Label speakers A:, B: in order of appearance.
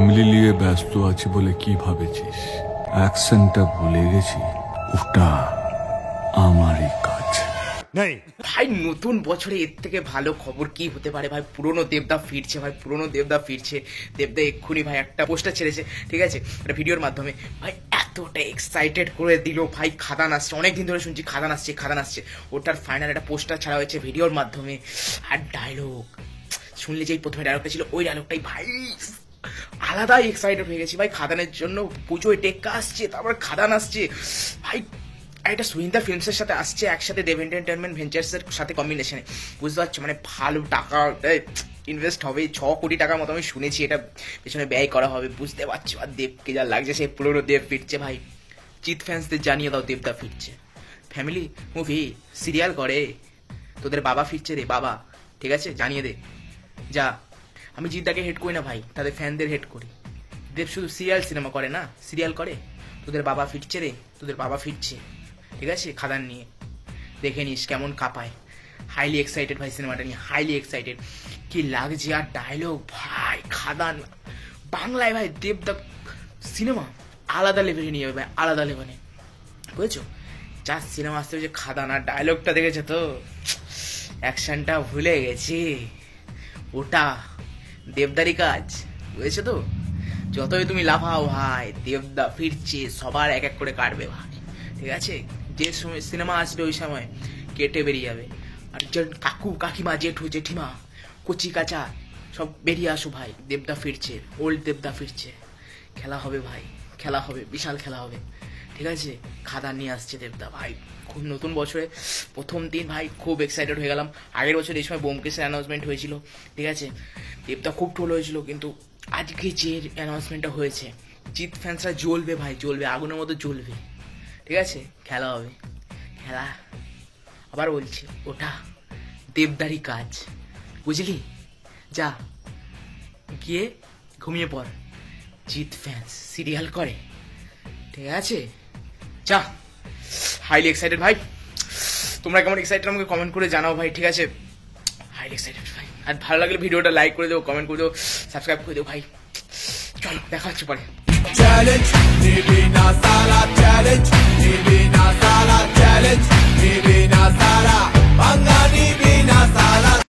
A: Family নিয়ে ব্যস্ত আছি বলে কি ভাবেছিস? অ্যাকশনটা ভুলে গেছি, ওটা আমারই কাজ।
B: ভাই নতুন বছরে এর থেকে ভালো খবর কি হতে পারে ভাই? পুরনো দেবদা ফিরছে ভাই, পুরনো দেবদা ফিরছে। দেবদা এক্ষুনি ভাই একটা পোস্টার ছেড়েছে, ঠিক আছে, একটা ভিডিওর মাধ্যমে। ভাই এতটা এক্সাইটেড করে দিল ভাই, খাদান আসছে, অনেকদিন ধরে শুনছি খাদান আসছে খাদান আসছে। ওটার ফাইনাল একটা পোস্টার ছাড়া হয়েছে ভিডিওর মাধ্যমে। আর ডায়লগ শুনলে যেই প্রথমে ডায়লগটা ছিল ওই ডায়লগটাই ভাই আলাদাই এক্সাইটেড হয়ে গেছি ভাই। খাদানের জন্য পুজোয় টেক্কা আসছে, তারপর খাদান আসছে ভাই। একটা সুহিন্দা ফিল্মসের সাথে আসছে একসাথে, দেব এন্টারটেনমেন্ট ভেঞ্চার্সের সাথে কম্বিনেশনে, বুঝতে পারছো? মানে ভালো টাকা ইনভেস্ট হবে, 6 কোটি টাকার মতো আমি শুনেছি এটা পেছনে ব্যয় করা হবে, বুঝতে পারছো? আর দেবকে যা লাগছে, সেই পুরোনো দেব ফিরছে ভাই। জিৎ ফ্যান্সদের জানিয়ে দাও দেবদা ফিরছে। ফ্যামিলি মুভি সিরিয়াল করে, তোদের বাবা ফিরছে রে বাবা, ঠিক আছে, জানিয়ে দে যা। আমি জিৎদাকে হেড করি না ভাই, তাদের ফ্যানদের হেড করি। দেব শুধু সিরিয়াল সিনেমা করে না, সিরিয়াল করে। তোদের বাবা ফিরছে রে, তোদের বাবা ফিরছে, ঠিক আছে, খাদান নিয়ে দেখে নিস কেমন কাঁপায়। হাইলি এক্সাইটেড ভাই সিনেমাটা নিয়ে, হাইলি এক্সাইটেড। কি লাগছে আর ডায়লগ ভাই, খাদান বাংলায় ভাই দেবদা সিনেমা আলাদা লেভেলে নিয়ে যাবে ভাই, আলাদা লেভেলে, বুঝেছো? যা সিনেমা আসতে হচ্ছে খাদান, আর ডায়লগটা দেখেছো তো, অ্যাকশনটা ভুলে গেছি, ওটা দেবদারি কাজ, বুঝেছো তো? যতই তুমি লাফাও ভাই, দেবদা ফিরছে, সবার এক এক করে কাটবে ভাই, ঠিক আছে? যে সময় সিনেমা আসবে ওই সময় কেটে বেরিয়ে যাবে। আর কাকু কাকিমা জেঠু জেঠিমা কচি কাচা সব বেরিয়ে আসো ভাই, দেবদা ফিরছে, ওল্ড দেবদা ফিরছে। খেলা হবে ভাই, খেলা হবে, বিশাল খেলা হবে, ঠিক আছে? খাদান নিয়ে আসছে দেবদা ভাই। খুব নতুন বছরে প্রথম দিন ভাই খুব এক্সাইটেড হয়ে গেলাম। আগের বছর এই সময় বোমকেশের অ্যানাউন্সমেন্ট হয়েছিল, ঠিক আছে, দেবদা খুব ট্রোল হয়েছিল, কিন্তু আজকে যে অ্যানাউন্সমেন্টটা হয়েছে, জিৎ ফ্যান্সরা জ্বলবে ভাই, জ্বলবে, আগুনের মতো জ্বলবে, ঠিক আছে? খেলা হবে, খেলা। আবার বলছি, ওটা দেবদারি কাজ, বুঝলি? যা গিয়ে ঘুমিয়ে পড়। জিৎ ফ্যান্স সিরিয়াল করে, ঠিক আছে? যা। হাইলি এক্সাইটেড ভাই, তোমরা কেমন এক্সাইটেড আমাকে কমেন্ট করে জানাও ভাই, ঠিক আছে? হাইলি এক্সাইটেড ভাই। আর ভালো লাগলে ভিডিওটা লাইক করে দেবো, কমেন্ট করে দেবো, সাবস্ক্রাইব করে দেবো ভাই। চলো দেখা হচ্ছে পরে।
C: Challenge, Nibina Sala Challenge, Nibina Sala Challenge, Nibina Sala, Banga Nibina Sala.